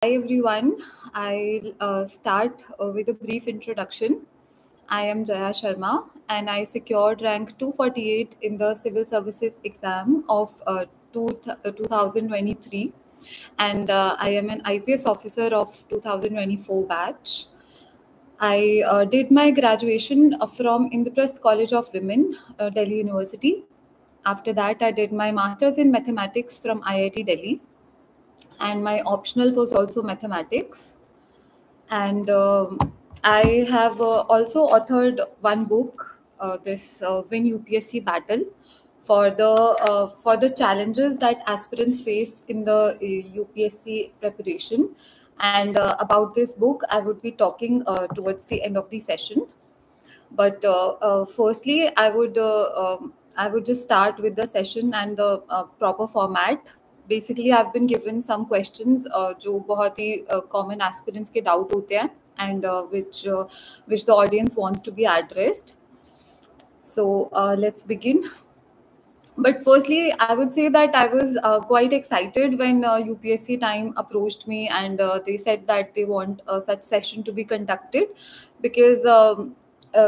Hi everyone. I'll start with a brief introduction. I am Jaya Sharma and I secured rank 248 in the civil services exam of 2023, and I am an IPS officer of 2024 batch. I did my graduation from Indraprasth College of Women, Delhi University. After that, I did my master's in mathematics from IIT Delhi, and my optional was also mathematics. And I have also authored one book, this Win UPSC Battle, for the challenges that aspirants face in the UPSC preparation. And about this book, I would be talking towards the end of the session. But firstly, I would just start with the session and the proper format. Basically, I've been given some questions जो बहुत ही common aspirants के doubt होते हैं, and which the audience wants to be addressed. So let's begin. But firstly, I would say that I was quite excited when UPSC time approached me, and they said that they want such session to be conducted because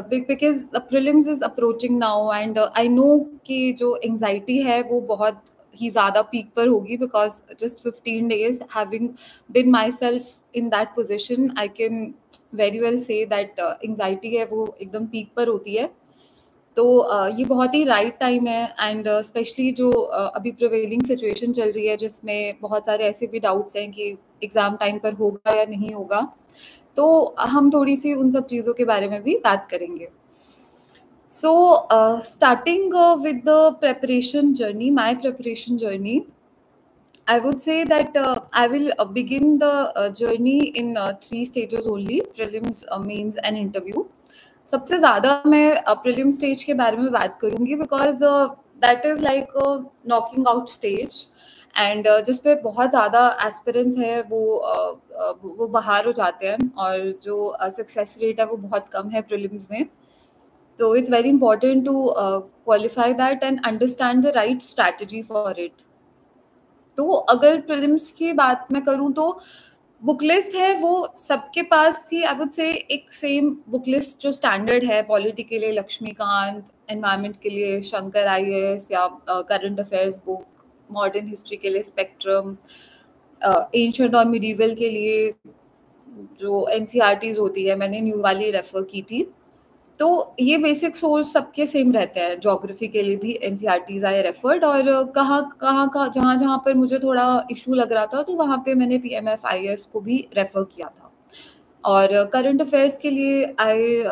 because the prelims is approaching now, and I know कि जो anxiety है वो बहुत ही ज़्यादा peak पर होगी, because just 15 days having been myself in that position, I can very well say that anxiety है वो एकदम peak पर होती है. तो ये बहुत ही राइट टाइम है, एंड स्पेशली जो अभी प्रिवेलिंग सिचुएशन चल रही है जिसमें बहुत सारे ऐसे भी डाउट्स हैं कि एग्ज़ाम टाइम पर होगा या नहीं होगा, तो हम थोड़ी सी उन सब चीज़ों के बारे में भी बात करेंगे. So starting with the preparation journey, my preparation journey, I would say that I will begin the journey in 3 stages only: prelims, mains and interview. सबसे ज़्यादा मैं प्रीलिम स्टेज के बारे में बात करूँगी, because that is like knocking out stage, and जिस पे बहुत ज़्यादा एस्पिरेंट्स हैं वो बाहर हो जाते हैं, और जो सक्सेस रेट है वो बहुत कम है प्रीलिम्स में. तो it's very important to qualify that and understand the right strategy for it. तो अगर प्रीलिम्स की बात मैं करूँ तो बुक लिस्ट है वो सबके पास थी. आई वुड से एक सेम बुक लिस्ट जो स्टैंडर्ड है, पॉलिटी के लिए लक्ष्मीकांत, एनवायरनमेंट के लिए शंकर IAS, या current affairs book, modern history के लिए स्पेक्ट्रम, एंशिएंट और मिडीवल के लिए जो NCERTs होती है, मैंने न्यू वाली रेफर की थी. तो ये बेसिक सोर्स सबके सेम रहते हैं. ज्योग्राफी के लिए भी NCERTs आई रेफर्ड, और कहाँ जहाँ पर मुझे थोड़ा इशू लग रहा था तो वहाँ पे मैंने PMF IAS को भी रेफर किया था. और करंट अफेयर्स के लिए I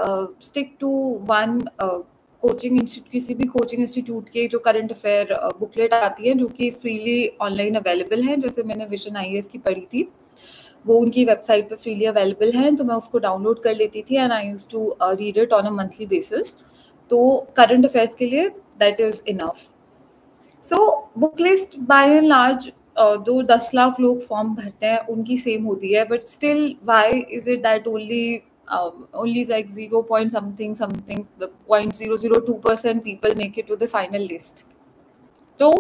stick to one coaching institute, किसी भी कोचिंग इंस्टीट्यूट के जो करंट अफेयर बुकलेट आती है जो कि फ्रीली ऑनलाइन अवेलेबल हैं. जैसे मैंने विजन IAS की पढ़ी थी, वो उनकी वेबसाइट पे फ्रीली अवेलेबल हैं, तो मैं उसको डाउनलोड कर लेती थी, and I use to read it on a monthly basis. तो करंट अफेयर्स के लिए that is enough. So book list by and large जो 10 लाख लोग फॉर्म भरते हैं उनकी सेम होती है, but still why is it that only like 0 point something 0.002% people make it to the final list. तो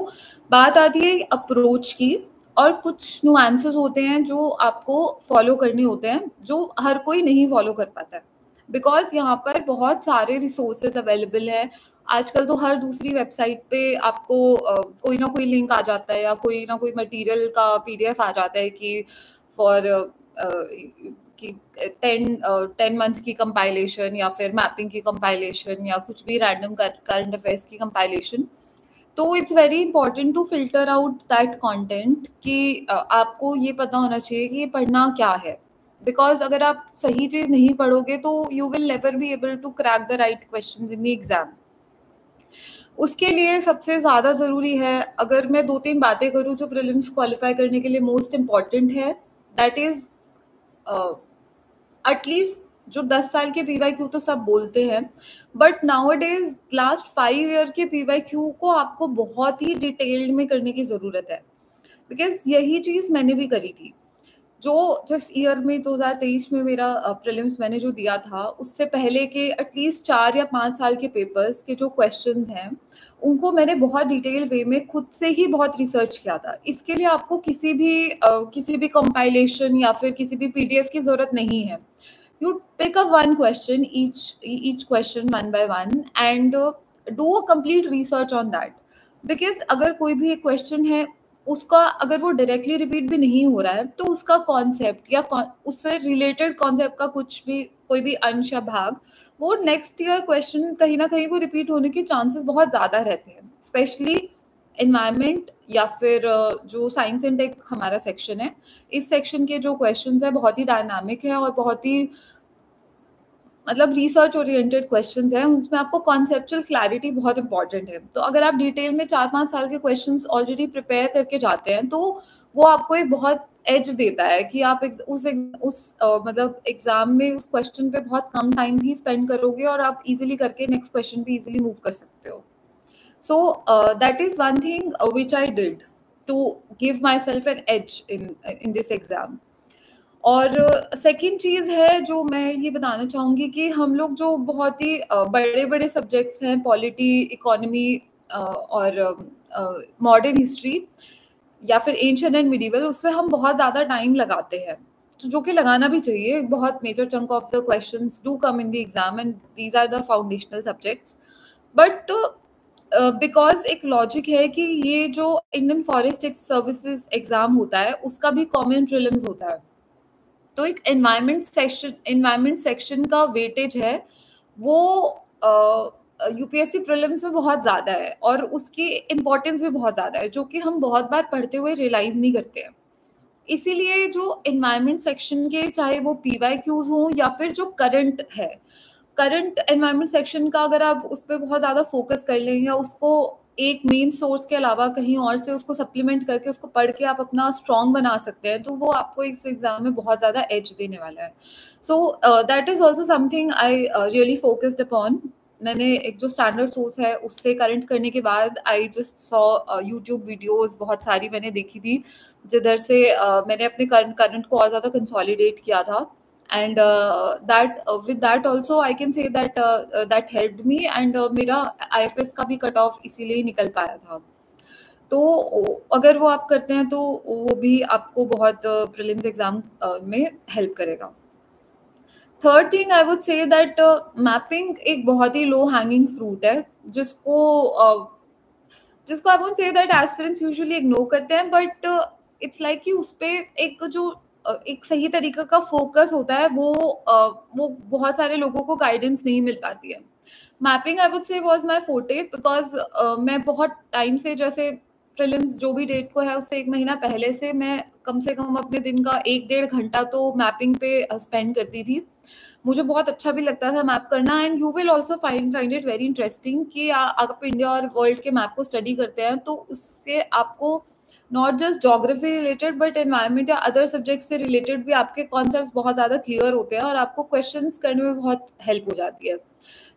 बात आती है अप्रोच की, और कुछ नुआंसेस होते हैं जो आपको फॉलो करने होते हैं जो हर कोई नहीं फॉलो कर पाता है, बिकॉज यहाँ पर बहुत सारे रिसोर्सेज अवेलेबल हैं. आजकल तो हर दूसरी वेबसाइट पे आपको कोई ना कोई लिंक आ जाता है, या कोई ना कोई मटेरियल का PDF आ जाता है कि फॉर कि 10 मंथ्स की कंपाइलेशन, या फिर मैपिंग की कंपाइलेशन, या कुछ भी रैंडम करंट अफेयर्स की कंपाइलेशन. तो it's very important to filter out that content कि आपको ये पता होना चाहिए कि ये पढ़ना क्या है, बिकॉज अगर आप सही चीज़ नहीं पढ़ोगे तो you will never be able to crack the right question in the exam. उसके लिए सबसे ज़्यादा ज़रूरी है, अगर मैं 2-3 बातें करूँ जो प्रीलिम्स क्वालिफाई करने के लिए मोस्ट इम्पॉर्टेंट है, दैट इज़ एटलीस्ट जो 10 साल के PYQ तो सब बोलते हैं, बट नाउअडेज लास्ट 5 ईयर के PYQ को आपको बहुत ही डिटेल्ड में करने की ज़रूरत है, बिकॉज यही चीज़ मैंने भी करी थी. जो जिस ईयर में 2023 में मेरा प्रीलिम्स मैंने जो दिया था, उससे पहले के एटलीस्ट 4 या 5 साल के पेपर्स के जो क्वेश्चंस हैं, उनको मैंने बहुत डिटेल वे में खुद से ही बहुत रिसर्च किया था। इसके लिए आपको किसी भी कंपाइलेशन या फिर किसी भी पीडीएफ की ज़रूरत नहीं है। You pick up one question, each question one by one, and do a complete research on that. Because अगर कोई भी एक क्वेश्चन है, उसका अगर वो डायरेक्टली रिपीट भी नहीं हो रहा है, तो उसका कॉन्सेप्ट या उससे रिलेटेड कॉन्सेप्ट का कोई भी अंश या भाग, वो नेक्स्ट ईयर क्वेश्चन कहीं ना कहीं वो रिपीट होने के चांसेस बहुत ज़्यादा रहते हैं, स्पेशली एनवायरनमेंट या फिर जो साइंस एंड टेक हमारा सेक्शन है। इस सेक्शन के जो क्वेश्चंस है बहुत ही डायनामिक है और बहुत ही मतलब रिसर्च ओरिएंटेड क्वेश्चंस हैं, उसमें आपको कॉन्सेप्चुअल क्लैरिटी बहुत इंपॉर्टेंट है। तो अगर आप डिटेल में 4-5 साल के क्वेश्चंस ऑलरेडी प्रिपेयर करके जाते हैं, तो वो आपको एक बहुत एज देता है कि आप मतलब एग्जाम में उस क्वेश्चन पे बहुत कम टाइम ही स्पेंड करोगे और आप इजीली करके नेक्स्ट क्वेश्चन पे इजीली मूव कर सकते हो। So that is one thing which I did to give myself an edge in this exam. और सेकंड चीज़ है जो मैं ये बताना चाहूँगी कि हम लोग जो बहुत ही बड़े-बड़े सब्जेक्ट्स हैं, पॉलिटी, इकोनॉमी और मॉडर्न हिस्ट्री या फिर एंशिएंट एंड मिडिवल, उसमें हम बहुत ज़्यादा टाइम लगाते हैं, तो जो कि लगाना भी चाहिए। बहुत major chunk of the questions do come in the exam and these are the foundational subjects. But because एक लॉजिक है कि ये जो इंडियन फॉरेस्ट सर्विसेज एग्जाम होता है, उसका भी कॉमन प्रीलिम्स होता है। तो एक एनवायरनमेंट सेक्शन का वेटेज है, वो यूपीएससी प्रीलिम्स में बहुत ज़्यादा है और उसकी इम्पोर्टेंस भी बहुत ज़्यादा है, जो कि हम बहुत बार पढ़ते हुए रियलाइज़ नहीं करते हैं। इसीलिए जो एनवायरनमेंट सेक्शन के, चाहे वो पीवाईक्यूज़ हों या फिर जो करंट एनवायरनमेंट सेक्शन का, अगर आप उस पे बहुत ज़्यादा फोकस कर लें या उसको एक मेन सोर्स के अलावा कहीं और से उसको सप्लीमेंट करके उसको पढ़ के आप अपना स्ट्रॉन्ग बना सकते हैं, तो वो आपको इस एग्जाम में बहुत ज़्यादा एज देने वाला है। So that is also something I really focused upon. मैंने एक जो स्टैंडर्ड सोर्स है उससे करंट करने के बाद I just saw YouTube videos बहुत सारी मैंने देखी थी, जिधर से मैंने अपने करंट को और ज़्यादा कंसोलिडेट किया था। And with that also I can say that that helped me, and मेरा IFS का भी कट ऑफ इसीलिए ही निकल पाया था। तो अगर वो आप करते हैं तो वो भी आपको बहुत प्रीलिम्स एग्जाम में हेल्प करेगा। Third thing I would say that mapping एक बहुत ही लो हैंगिंग फ्रूट है, जिसको I won't say that aspirants usually ignore करते हैं, बट इट्स लाइक कि उस पे एक सही तरीके का फोकस होता है, वो बहुत सारे लोगों को गाइडेंस नहीं मिल पाती है। Mapping I would say was my forte, because मैं बहुत टाइम से, जैसे प्रीलिम्स जो भी डेट को है उससे 1 महीना पहले से मैं कम से कम अपने दिन का 1-1.5 घंटा तो मैपिंग पे स्पेंड करती थी। मुझे बहुत अच्छा भी लगता था मैप करना, and you will also find it very interesting कि आप इंडिया और वर्ल्ड के मैप को स्टडी करते हैं तो उससे आपको not just geography related but environment या अदर सब्जेक्ट से रिलेटेड भी आपके कॉन्सेप्ट्स बहुत ज़्यादा क्लियर होते हैं और आपको क्वेश्चंस करने में बहुत हेल्प हो जाती है।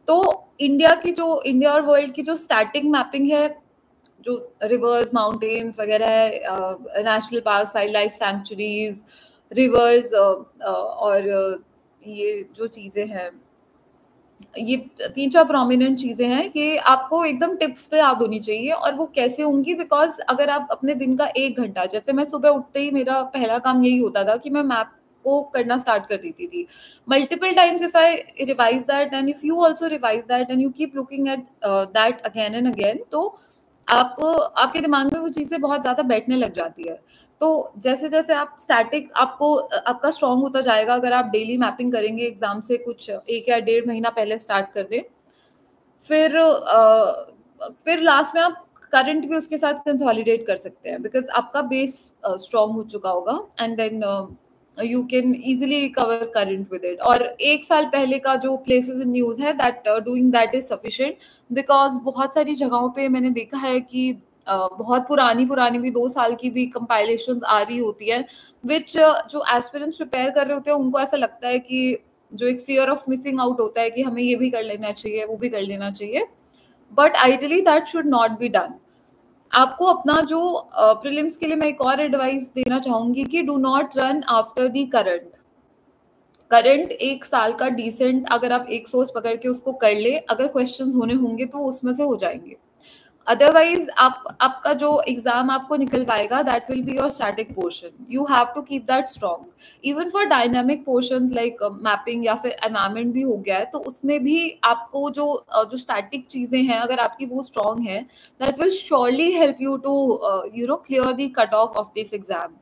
तो इंडिया और वर्ल्ड की जो स्टैटिक मैपिंग है, जो रिवर्स, माउंटेन्स वगैरह है, national park, wild life sanctuaries, reverse, और ये जो चीज़ें हैं, ये 3-4 प्रोमिनेंट चीज़ें हैं, ये आपको एकदम टिप्स पे याद होनी चाहिए। और वो कैसे होंगी, बिकॉज़ अगर आप अपने दिन का 1 घंटा, जैसे मैं सुबह उठते ही मेरा पहला काम यही होता था कि मैं मैप को करना स्टार्ट कर देती थी। Multiple times if I revise that and if you also revise that and you keep looking at that again and again, तो आपके दिमाग में वो चीज़ें बहुत ज़्यादा बैठने लग जाती है। तो जैसे-जैसे आप स्टैटिक आपका स्ट्रॉन्ग होता जाएगा, अगर आप डेली मैपिंग करेंगे एग्ज़ाम से कुछ 1 या 1.5 महीना पहले स्टार्ट कर दें, फिर लास्ट में आप करंट भी उसके साथ कंसोलिडेट कर सकते हैं, बिकॉज़ आपका बेस स्ट्रॉन्ग हो चुका होगा, and then you can easily cover current with it. और 1 साल पहले का जो प्लेसेस इन न्यूज़ है, that doing that is sufficient, because बहुत सारी जगहों पे मैंने देखा है कि बहुत पुरानी भी 2 साल की भी कंपाइलेशंस आ रही होती है, व्हिच जो एस्पिरेंट्स प्रिपेयर कर रहे होते हैं उनको ऐसा लगता है कि जो एक फियर ऑफ मिसिंग आउट होता है कि हमें ये भी कर लेना चाहिए, वो भी कर लेना चाहिए, but ideally that should not be done. आपको अपना जो प्रीलिम्स के लिए मैं एक और एडवाइस देना चाहूंगी कि do not run after the current 1 साल का डिसेंट, अगर आप एक सोर्स पकड़ के उसको कर ले, अगर क्वेश्चंस होने होंगे तो वो उसमें से हो जाएंगे। अदरवाइज आपका जो एग्जाम आपको निकलवाएगा, that will be your static portion. You have to keep that strong. Even for dynamic portions like mapping या फिर एनवायरमेंट भी हो गया है, तो उसमें भी आपको जो स्टैटिक चीजें हैं, अगर आपकी वो स्ट्रॉन्ग है, that will surely help you to clear the cut off this exam.